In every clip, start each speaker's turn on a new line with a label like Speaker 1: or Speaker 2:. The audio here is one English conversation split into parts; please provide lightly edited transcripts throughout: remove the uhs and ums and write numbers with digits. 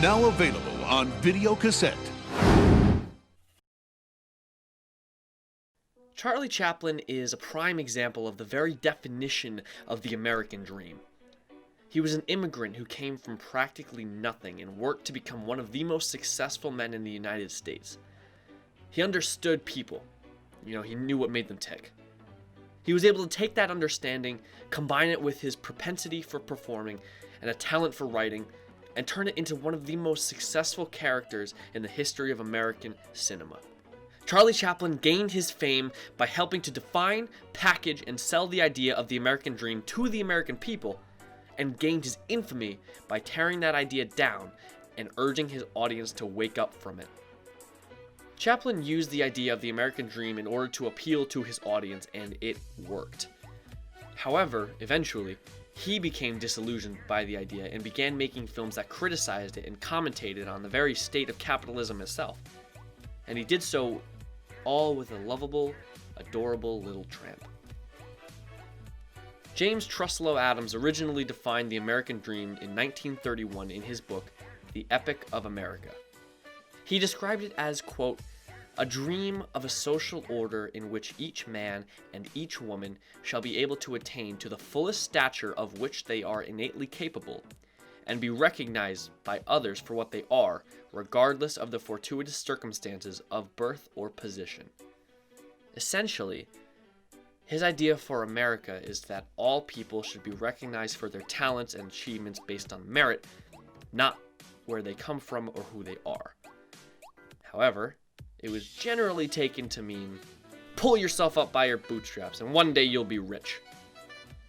Speaker 1: Now available on video cassette.
Speaker 2: Charlie Chaplin is a prime example of the very definition of the American dream. He was an immigrant who came from practically nothing and worked to become one of the most successful men in the United States. He understood people. He knew what made them tick. He was able to take that understanding, combine it with his propensity for performing and a talent for writing, and turn it into one of the most successful characters in the history of American cinema. Charlie Chaplin gained his fame by helping to define, package, and sell the idea of the American dream to the American people, and gained his infamy by tearing that idea down and urging his audience to wake up from it. Chaplin used the idea of the American dream in order to appeal to his audience, and it worked. However, eventually, he became disillusioned by the idea and began making films that criticized it and commentated on the very state of capitalism itself. And he did so all with a lovable, adorable little tramp. James Truslow Adams originally defined the American dream in 1931 in his book, The Epic of America. He described it as, quote, "a dream of a social order in which each man and each woman shall be able to attain to the fullest stature of which they are innately capable, and be recognized by others for what they are, regardless of the fortuitous circumstances of birth or position." Essentially, his idea for America is that all people should be recognized for their talents and achievements based on merit, not where they come from or who they are. However, it was generally taken to mean, pull yourself up by your bootstraps and one day you'll be rich.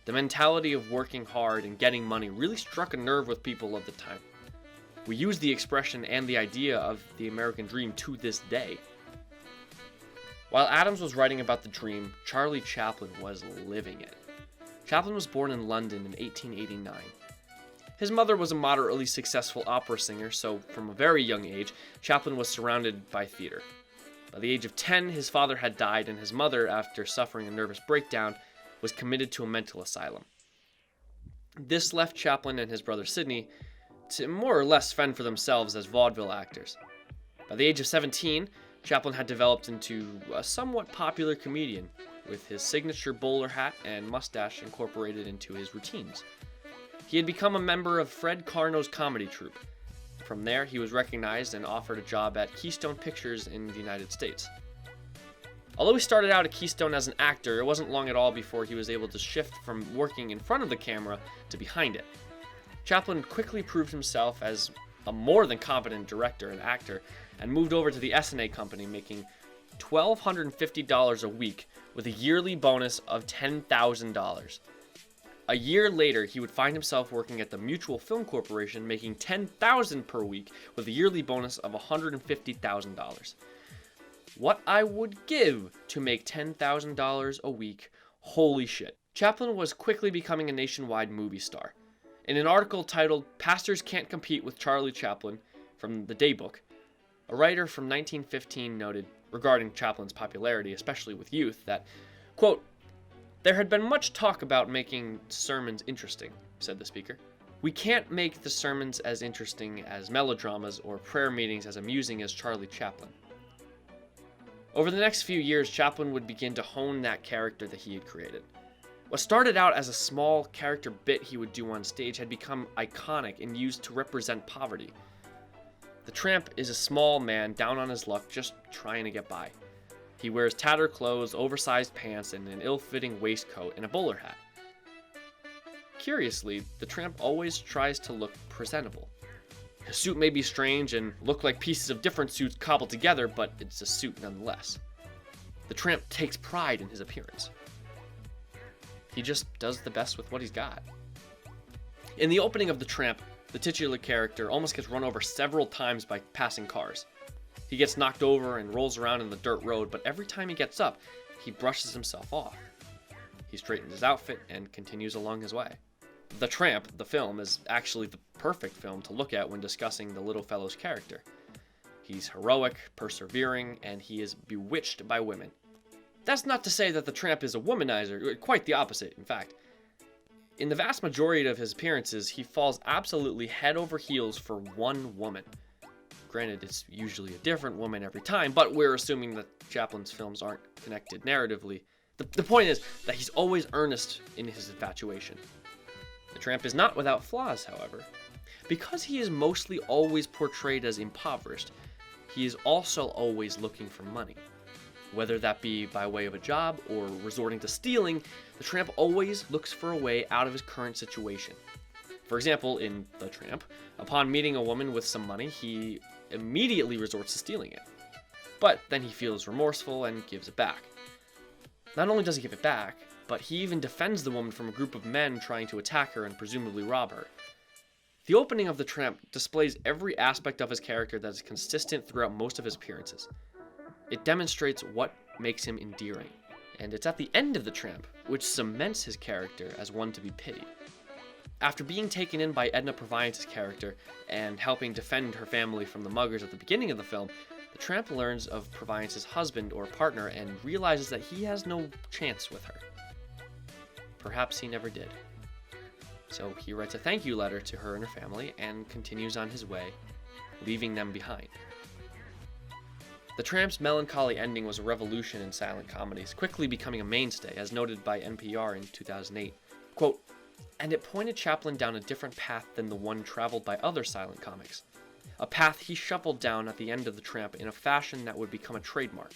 Speaker 2: The mentality of working hard and getting money really struck a nerve with people of the time. We use the expression and the idea of the American dream to this day. While Adams was writing about the dream, Charlie Chaplin was living it. Chaplin was born in London in 1889. His mother was a moderately successful opera singer, so from a very young age, Chaplin was surrounded by theater. By the age of 10, his father had died, and his mother, after suffering a nervous breakdown, was committed to a mental asylum. This left Chaplin and his brother Sidney to more or less fend for themselves as vaudeville actors. By the age of 17, Chaplin had developed into a somewhat popular comedian, with his signature bowler hat and mustache incorporated into his routines. He had become a member of Fred Carno's comedy troupe. From there, he was recognized and offered a job at Keystone Pictures in the United States. Although he started out at Keystone as an actor, it wasn't long at all before he was able to shift from working in front of the camera to behind it. Chaplin quickly proved himself as a more than competent director and actor, and moved over to the S&A company, making $1,250 a week with a yearly bonus of $10,000. A year later, he would find himself working at the Mutual Film Corporation, making $10,000 per week with a yearly bonus of $150,000. What I would give to make $10,000 a week, holy shit. Chaplin was quickly becoming a nationwide movie star. In an article titled "Pastors Can't Compete with Charlie Chaplin" from the Daybook, a writer from 1915 noted, regarding Chaplin's popularity, especially with youth, that, quote, "There had been much talk about making sermons interesting," said the speaker. "We can't make the sermons as interesting as melodramas or prayer meetings as amusing as Charlie Chaplin." Over the next few years, Chaplin would begin to hone that character that he had created. What started out as a small character bit he would do on stage had become iconic and used to represent poverty. The Tramp is a small man down on his luck, just trying to get by. He wears tattered clothes, oversized pants, and an ill-fitting waistcoat and a bowler hat. Curiously, the Tramp always tries to look presentable. His suit may be strange and look like pieces of different suits cobbled together, but it's a suit nonetheless. The Tramp takes pride in his appearance. He just does the best with what he's got. In the opening of The Tramp, the titular character almost gets run over several times by passing cars. He gets knocked over and rolls around in the dirt road, but every time he gets up, he brushes himself off. He straightens his outfit and continues along his way. The Tramp, the film, is actually the perfect film to look at when discussing the little fellow's character. He's heroic, persevering, and he is bewitched by women. That's not to say that the Tramp is a womanizer, quite the opposite, in fact. In the vast majority of his appearances, he falls absolutely head over heels for one woman. Granted, it's usually a different woman every time, but we're assuming that Chaplin's films aren't connected narratively. The point is that he's always earnest in his infatuation. The Tramp is not without flaws, however. Because he is mostly always portrayed as impoverished, he is also always looking for money. Whether that be by way of a job or resorting to stealing, the Tramp always looks for a way out of his current situation. For example, in The Tramp, upon meeting a woman with some money, he immediately resorts to stealing it. But then he feels remorseful and gives it back. Not only does he give it back, but he even defends the woman from a group of men trying to attack her and presumably rob her. The opening of The Tramp displays every aspect of his character that is consistent throughout most of his appearances. It demonstrates what makes him endearing, and it's at the end of The Tramp which cements his character as one to be pitied. After being taken in by Edna Purviance's character and helping defend her family from the muggers at the beginning of the film, the Tramp learns of Purviance's husband or partner and realizes that he has no chance with her. Perhaps he never did. So he writes a thank you letter to her and her family and continues on his way, leaving them behind. The Tramp's melancholy ending was a revolution in silent comedies, quickly becoming a mainstay, as noted by NPR in 2008. Quote, "And it pointed Chaplin down a different path than the one traveled by other silent comics. A path he shuffled down at the end of The Tramp in a fashion that would become a trademark.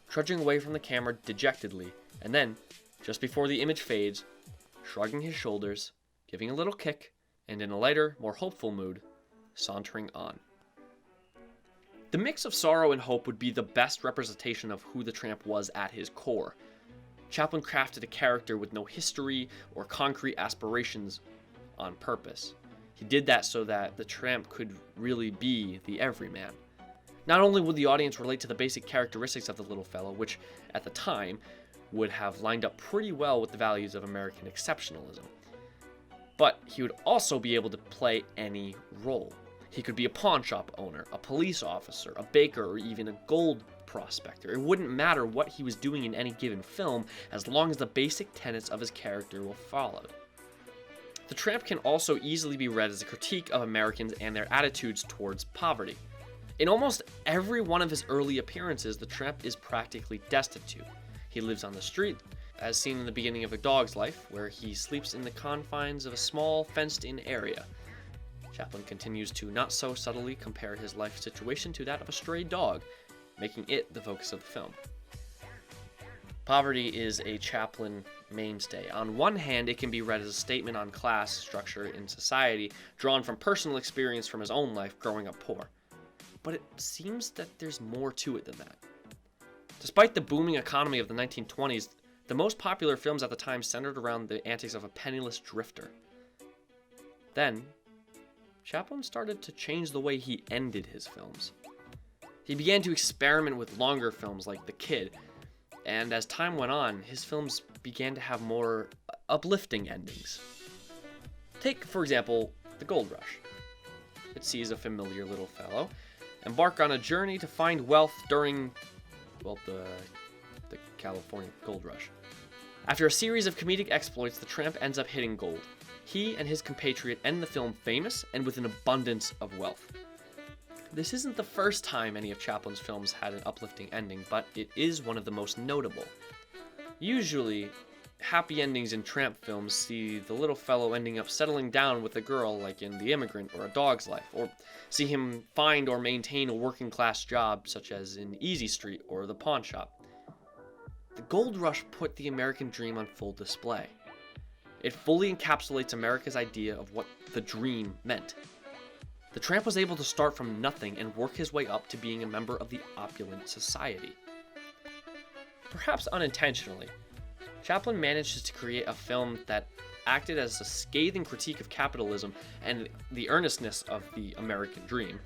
Speaker 2: Trudging away from the camera dejectedly, and then, just before the image fades, shrugging his shoulders, giving a little kick, and in a lighter, more hopeful mood, sauntering on." The mix of sorrow and hope would be the best representation of who the Tramp was at his core. Chaplin crafted a character with no history or concrete aspirations on purpose. He did that so that the Tramp could really be the everyman. Not only would the audience relate to the basic characteristics of the little fellow, which, at the time, would have lined up pretty well with the values of American exceptionalism, but he would also be able to play any role. He could be a pawn shop owner, a police officer, a baker, or even a gold prospector. It wouldn't matter what he was doing in any given film, as long as the basic tenets of his character were followed. The Tramp can also easily be read as a critique of Americans and their attitudes towards poverty. In almost every one of his early appearances, the Tramp is practically destitute. He lives on the street, as seen in the beginning of A Dog's Life, where he sleeps in the confines of a small, fenced-in area. Chaplin continues to not so subtly compare his life situation to that of a stray dog, making it the focus of the film. Poverty is a Chaplin mainstay. On one hand, it can be read as a statement on class structure in society, drawn from personal experience from his own life growing up poor. But it seems that there's more to it than that. Despite the booming economy of the 1920s, the most popular films at the time centered around the antics of a penniless drifter. Then, Chaplin started to change the way he ended his films. He began to experiment with longer films like The Kid, and as time went on, his films began to have more uplifting endings. Take, for example, The Gold Rush. It sees a familiar little fellow embark on a journey to find wealth during, well, the California Gold Rush. After a series of comedic exploits, the Tramp ends up hitting gold. He and his compatriot end the film famous and with an abundance of wealth. This isn't the first time any of Chaplin's films had an uplifting ending, but it is one of the most notable. Usually, happy endings in Tramp films see the little fellow ending up settling down with a girl like in The Immigrant or A Dog's Life, or see him find or maintain a working class job such as in Easy Street or The Pawn Shop. The Gold Rush put the American dream on full display. It fully encapsulates America's idea of what the dream meant. The Tramp was able to start from nothing and work his way up to being a member of the opulent society. Perhaps unintentionally, Chaplin manages to create a film that acted as a scathing critique of capitalism and the earnestness of the American dream.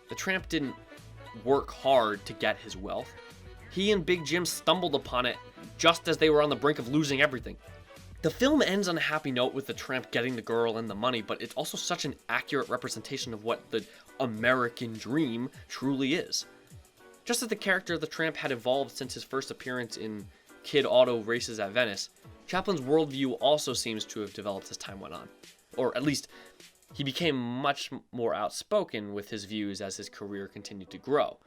Speaker 2: The Tramp didn't work hard to get his wealth. He and Big Jim stumbled upon it just as they were on the brink of losing everything. The film ends on a happy note with the Tramp getting the girl and the money, but it's also such an accurate representation of what the American dream truly is. Just as the character of the Tramp had evolved since his first appearance in kid auto races at Venice, Chaplin's worldview also seems to have developed as time went on. Or at least, he became much more outspoken with his views as his career continued to grow.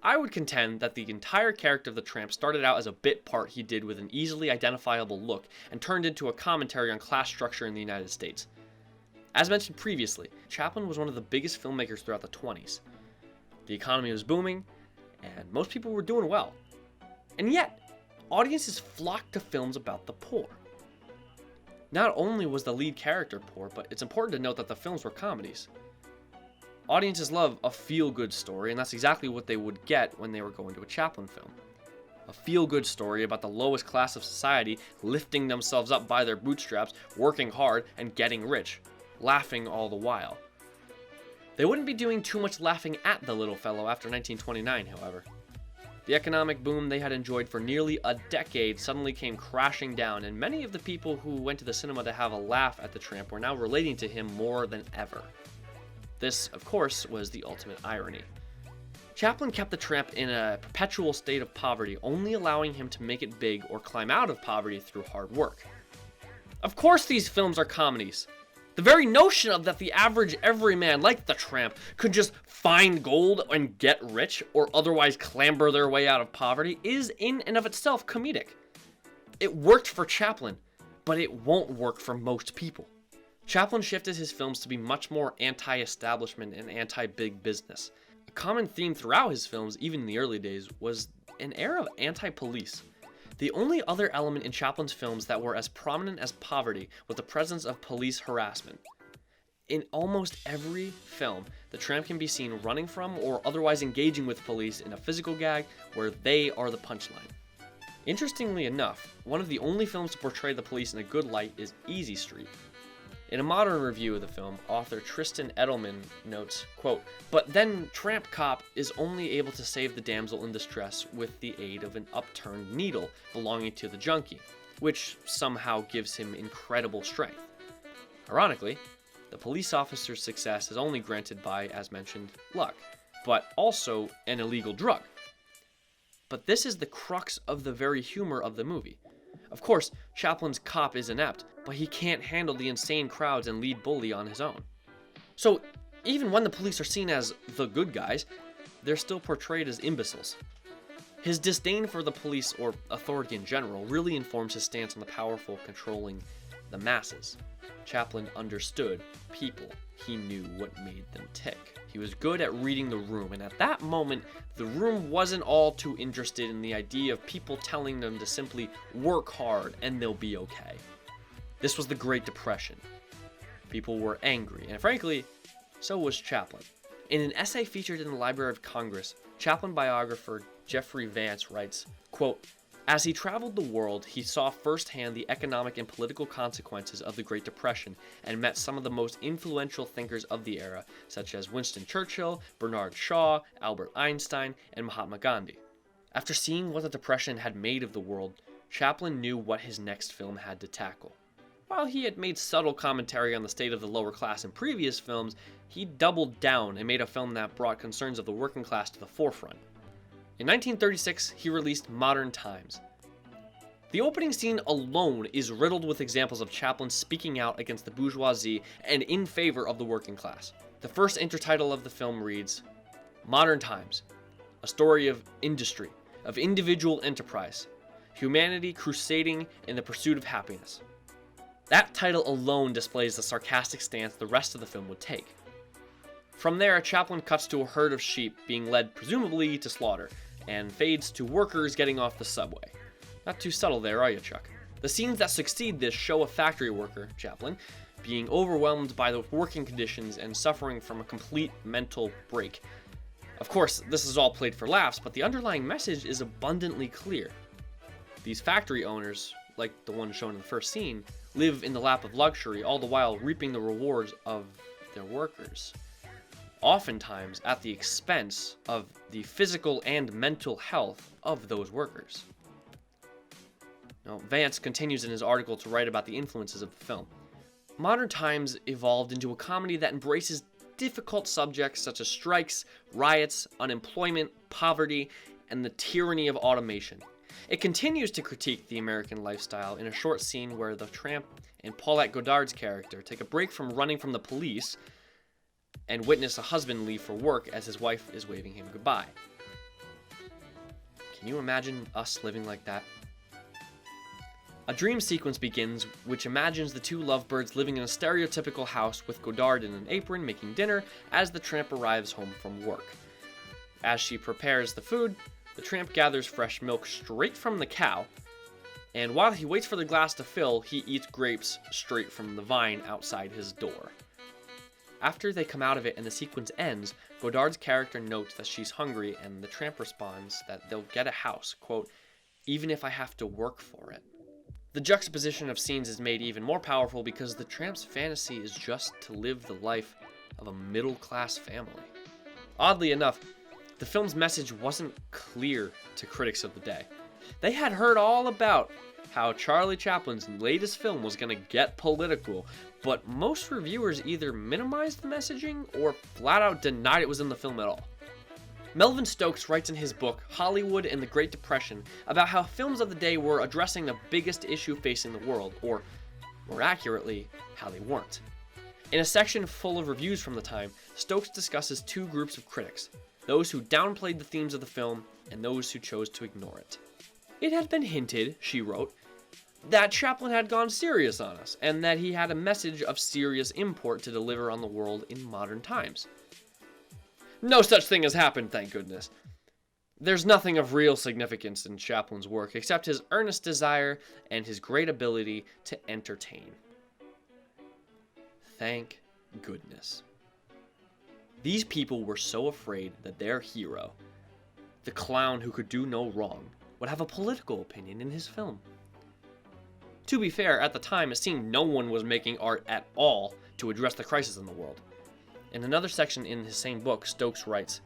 Speaker 2: I would contend that the entire character of the Tramp started out as a bit part he did with an easily identifiable look and turned into a commentary on class structure in the United States. As mentioned previously, Chaplin was one of the biggest filmmakers throughout the 20s. The economy was booming, and most people were doing well. And yet, audiences flocked to films about the poor. Not only was the lead character poor, but it's important to note that the films were comedies. Audiences love a feel-good story, and that's exactly what they would get when they were going to a Chaplin film. A feel-good story about the lowest class of society lifting themselves up by their bootstraps, working hard, and getting rich, laughing all the while. They wouldn't be doing too much laughing at the little fellow after 1929, however. The economic boom they had enjoyed for nearly a decade suddenly came crashing down, and many of the people who went to the cinema to have a laugh at the Tramp were now relating to him more than ever. This, of course, was the ultimate irony. Chaplin kept the Tramp in a perpetual state of poverty, only allowing him to make it big or climb out of poverty through hard work. Of course these films are comedies. The very notion of that the average everyman like the Tramp could just find gold and get rich or otherwise clamber their way out of poverty is in and of itself comedic. It worked for Chaplin, but it won't work for most people. Chaplin shifted his films to be much more anti-establishment and anti-big business. A common theme throughout his films, even in the early days, was an air of anti-police. The only other element in Chaplin's films that were as prominent as poverty was the presence of police harassment. In almost every film, the Tramp can be seen running from or otherwise engaging with police in a physical gag where they are the punchline. Interestingly enough, one of the only films to portray the police in a good light is Easy Street. In a modern review of the film, author Tristan Edelman notes, quote, "But then Tramp Cop is only able to save the damsel in distress with the aid of an upturned needle belonging to the junkie, which somehow gives him incredible strength. Ironically, the police officer's success is only granted by, as mentioned, luck, but also an illegal drug." But this is the crux of the very humor of the movie. Of course, Chaplin's cop is inept, but he can't handle the insane crowds and lead bully on his own. So, even when the police are seen as the good guys, they're still portrayed as imbeciles. His disdain for the police or authority in general really informs his stance on the powerful controlling the masses. Chaplin understood people. He knew what made them tick. He was good at reading the room, and at that moment, the room wasn't all too interested in the idea of people telling them to simply work hard and they'll be okay. This was the Great Depression. People were angry, and frankly, so was Chaplin. In an essay featured in the Library of Congress, Chaplin biographer Jeffrey Vance writes, quote, "As he traveled the world, he saw firsthand the economic and political consequences of the Great Depression and met some of the most influential thinkers of the era, such as Winston Churchill, Bernard Shaw, Albert Einstein, and Mahatma Gandhi. After seeing what the Depression had made of the world, Chaplin knew what his next film had to tackle. While he had made subtle commentary on the state of the lower class in previous films, he doubled down and made a film that brought concerns of the working class to the forefront. In 1936, he released Modern Times. The opening scene alone is riddled with examples of Chaplin speaking out against the bourgeoisie and in favor of the working class. The first intertitle of the film reads, "Modern Times, a story of industry, of individual enterprise, humanity crusading in the pursuit of happiness." That title alone displays the sarcastic stance the rest of the film would take. From there, Chaplin cuts to a herd of sheep being led presumably to slaughter, and fades to workers getting off the subway. Not too subtle there, are you, Chuck? The scenes that succeed this show a factory worker, Chaplin, being overwhelmed by the working conditions and suffering from a complete mental break. Of course, this is all played for laughs, but the underlying message is abundantly clear. These factory owners, like the one shown in the first scene, live in the lap of luxury, all the while reaping the rewards of their workers, oftentimes at the expense of the physical and mental health of those workers. Now, Vance continues in his article to write about the influences of the film. Modern Times evolved into a comedy that embraces difficult subjects such as strikes, riots, unemployment, poverty, and the tyranny of automation. It continues to critique the American lifestyle in a short scene where the Tramp and Paulette Goddard's character take a break from running from the police and witness a husband leave for work as his wife is waving him goodbye. Can you imagine us living like that? A dream sequence begins, which imagines the two lovebirds living in a stereotypical house with Goddard in an apron making dinner as the Tramp arrives home from work. As she prepares the food, the Tramp gathers fresh milk straight from the cow, and while he waits for the glass to fill, he eats grapes straight from the vine outside his door. After they come out of it and the sequence ends, Goddard's character notes that she's hungry, and the Tramp responds that they'll get a house, quote, even if I have to work for it. The juxtaposition of scenes is made even more powerful because the Tramp's fantasy is just to live the life of a middle-class family. Oddly enough, the film's message wasn't clear to critics of the day. They had heard all about how Charlie Chaplin's latest film was going to get political, but most reviewers either minimized the messaging or flat out denied it was in the film at all. Melvin Stokes writes in his book, Hollywood and the Great Depression, about how films of the day were addressing the biggest issue facing the world, or, more accurately, how they weren't. In a section full of reviews from the time, Stokes discusses two groups of critics, those who downplayed the themes of the film and those who chose to ignore it. It had been hinted, she wrote, that Chaplin had gone serious on us, and that he had a message of serious import to deliver on the world in modern times. No such thing has happened, thank goodness. There's nothing of real significance in Chaplin's work except his earnest desire and his great ability to entertain. Thank goodness. These people were so afraid that their hero, the clown who could do no wrong, would have a political opinion in his film. To be fair, at the time, it seemed no one was making art at all to address the crisis in the world. In another section in his same book, Stokes writes,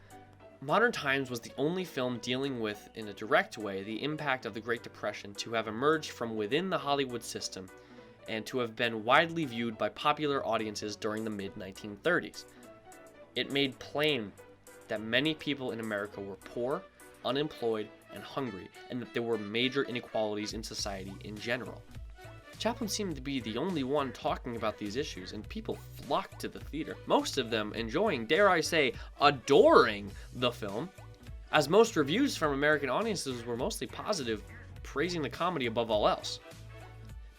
Speaker 2: Modern Times was the only film dealing with, in a direct way, the impact of the Great Depression to have emerged from within the Hollywood system and to have been widely viewed by popular audiences during the mid-1930s. It made plain that many people in America were poor, unemployed, and hungry, and that there were major inequalities in society in general. Chaplin seemed to be the only one talking about these issues, and people flocked to the theater, most of them enjoying, dare I say, adoring the film, as most reviews from American audiences were mostly positive, praising the comedy above all else.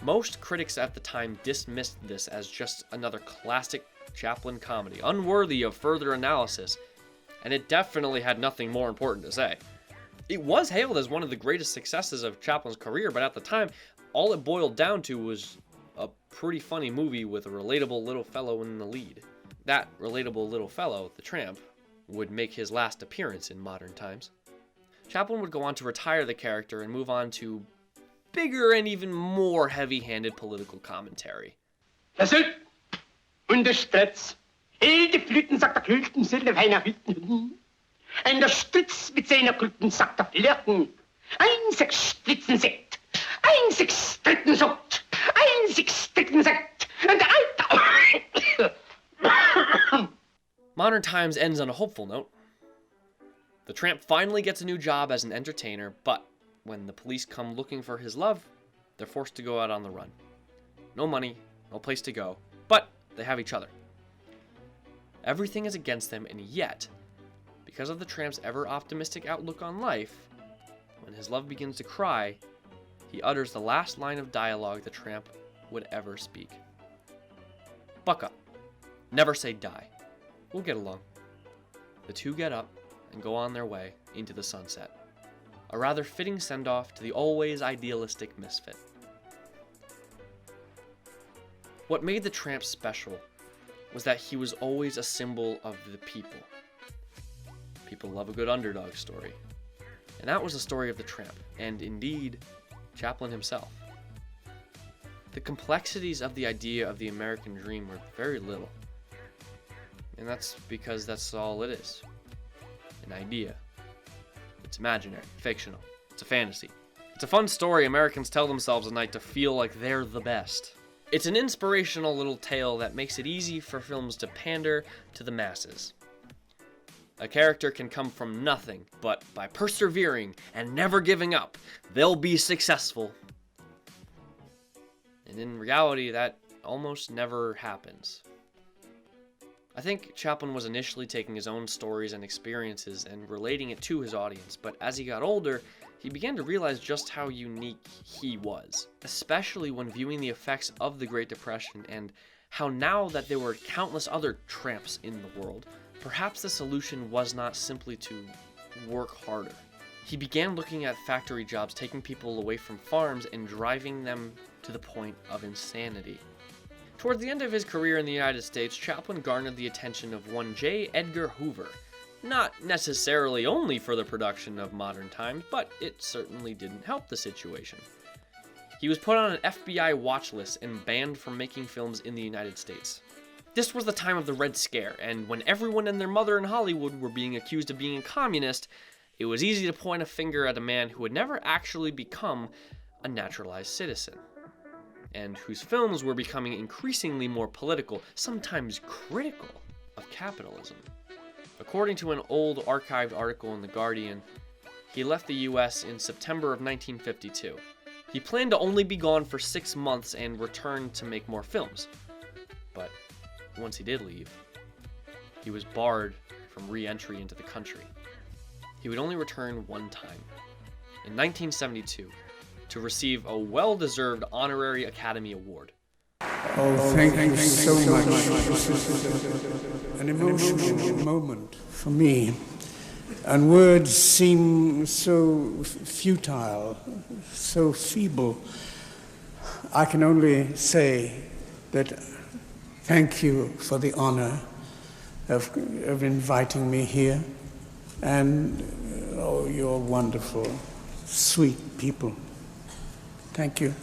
Speaker 2: Most critics at the time dismissed this as just another classic Chaplin comedy, unworthy of further analysis, and it definitely had nothing more important to say. It was hailed as one of the greatest successes of Chaplin's career, but at the time, all it boiled down to was a pretty funny movie with a relatable little fellow in the lead. That relatable little fellow, the Tramp, would make his last appearance in Modern Times. Chaplin would go on to retire the character and move on to bigger and even more heavy-handed political commentary.
Speaker 3: Lassut! Und der Stritz. Hilde Flüten sagt der Klüten, Silde feiner Hütten. Und der Stritz mit seiner Klüten sagt der Flirten. Ein Sechs Stritzen Sekt. Ein Sechs Stritzen Sucht. Ein Sechs Stritzen Sekt. Und Alter.
Speaker 2: Modern Times ends on a hopeful note. The Tramp finally gets a new job as an entertainer, but when the police come looking for his love, they're forced to go out on the run. No money, no place to go, but they have each other. Everything is against them, and yet, because of the Tramp's ever-optimistic outlook on life, when his love begins to cry, he utters the last line of dialogue the Tramp would ever speak. Buck up. Never say die. We'll get along. The two get up and go on their way into the sunset. A rather fitting send-off to the always idealistic misfit. What made the Tramp special was that he was always a symbol of the people. People love a good underdog story. And that was the story of the Tramp, and indeed, Chaplin himself. The complexities of the idea of the American dream were very little. And that's because that's all it is. An idea. It's imaginary, fictional. It's a fantasy. It's a fun story Americans tell themselves at night to feel like they're the best. It's an inspirational little tale that makes it easy for films to pander to the masses. A character can come from nothing, but by persevering and never giving up, they'll be successful. And in reality, that almost never happens. I think Chaplin was initially taking his own stories and experiences and relating it to his audience, but as he got older, he began to realize just how unique he was, especially when viewing the effects of the Great Depression and how now that there were countless other tramps in the world, perhaps the solution was not simply to work harder. He began looking at factory jobs, taking people away from farms and driving them to the point of insanity. Towards the end of his career in the United States, Chaplin garnered the attention of one J. Edgar Hoover. Not necessarily only for the production of Modern Times, but it certainly didn't help the situation. He was put on an FBI watch list and banned from making films in the United States. This was the time of the Red Scare, and when everyone and their mother in Hollywood were being accused of being a communist, it was easy to point a finger at a man who had never actually become a naturalized citizen, and whose films were becoming increasingly more political, sometimes critical, of capitalism. According to an old archived article in The Guardian, he left the US in September of 1952. He planned to only be gone for 6 months and return to make more films. But once he did leave, he was barred from re-entry into the country. He would only return one time, in 1972, to receive a well-deserved honorary Academy Award.
Speaker 4: Oh, thank you so much. This is an emotional moment for me. And words seem so futile, so feeble. I can only say that thank you for the honor of inviting me here. And, oh, you're wonderful, sweet people. Thank you.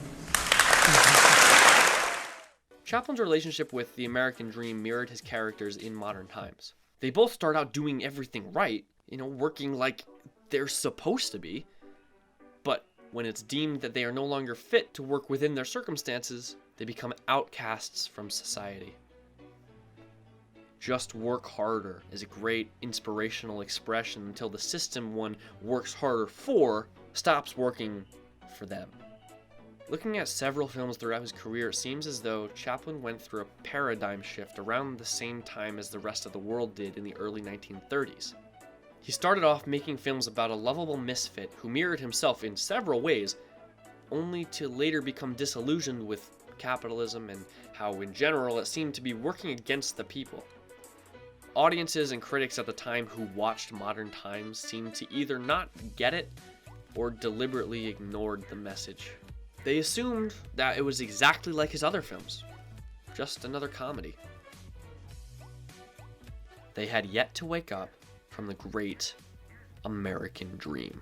Speaker 2: Chaplin's relationship with the American dream mirrored his characters in Modern Times. They both start out doing everything right, working like they're supposed to be. But when it's deemed that they are no longer fit to work within their circumstances, they become outcasts from society. Just work harder is a great inspirational expression until the system one works harder for stops working for them. Looking at several films throughout his career, it seems as though Chaplin went through a paradigm shift around the same time as the rest of the world did in the early 1930s. He started off making films about a lovable misfit who mirrored himself in several ways, only to later become disillusioned with capitalism and how, in general, it seemed to be working against the people. Audiences and critics at the time who watched Modern Times seemed to either not get it or deliberately ignored the message. They assumed that it was exactly like his other films, just another comedy. They had yet to wake up from the great American dream.